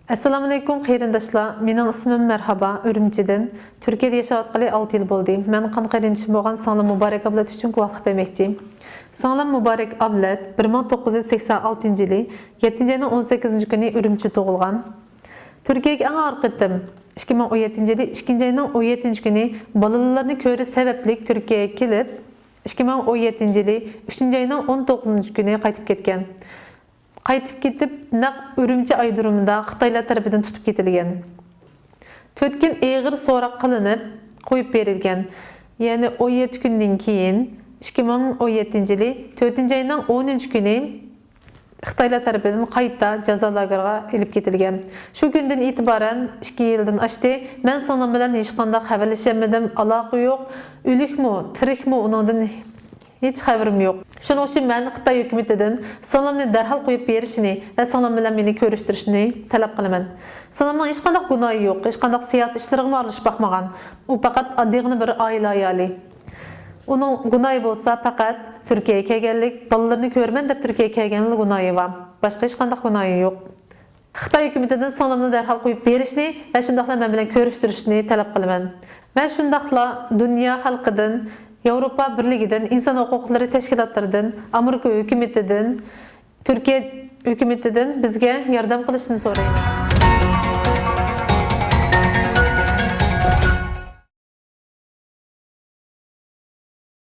Assalamu alaykum qarindoshlar. Mening ismim Marhaba, Urumchidan. Turkiyada yashayotgani 6 yil bo'ldi. Men qarindoshim bo'lgan Sanglam Muborak avlod uchun guvohlik bermoqchi. Sanglam Muborak avlod 1986-yili 7-oyning 18-kuni Urumchi tug'ilgan. Turkiyaga eng orqitim 2017-yili 2-oyning 17-kuni bolalarni ko'rish sababli Turkiyaga kelib, 2017-yili 3-oyning 19-kuni qaytib ketgan. Qaytib ketib, naq Urumchi aydurumida Xitoylar tarafidan tutib ketilgan. 4 kun eg'ir so'roq qilinib, qo'yib berilgan. Ya'ni 17 kundan keyin 2017-yili 4-oyning 10-kuni Xitoylar tarafidan qayta jazo lageriga elib ketilgan. Shu kundan e'tiboran 2 yildan oshdi. Men Sanglam bilan hech qanday xabarlashamadim, aloqa yo'q. O'likmi, tirikmi uningdan hiç xabarim yo'q. Shuning uchun men Xitoy hukumatidan Sanglamni darhol qo'yib berishini va Sanglam bilan meni ko'rishtirishni talab qilaman. Sanglamning hech qanday gunohi yo'q, hech qanday siyosiy ishlarga aralashib boqmagan. U faqat oddiygina bir oila ayoli. Uning gunohi bo'lsa faqat Turkiyaga kelganlik, bolalarni ko'rman deb Turkiyaga kelganlik gunohi bor. Boshqa hech qanday gunohi yo'q. Xitoy hukumatidan Sanglamni darhol qo'yib berishni va shundaqla men bilan ko'rishtirishni talab qilaman. Men shundaqla dunyo xalqidan Avrupa Birligi'den, insan hukukları teşkilatlarından, Amerika hükümetinden, Türkiye hükümetinden bizge yardım kılışını sorayım.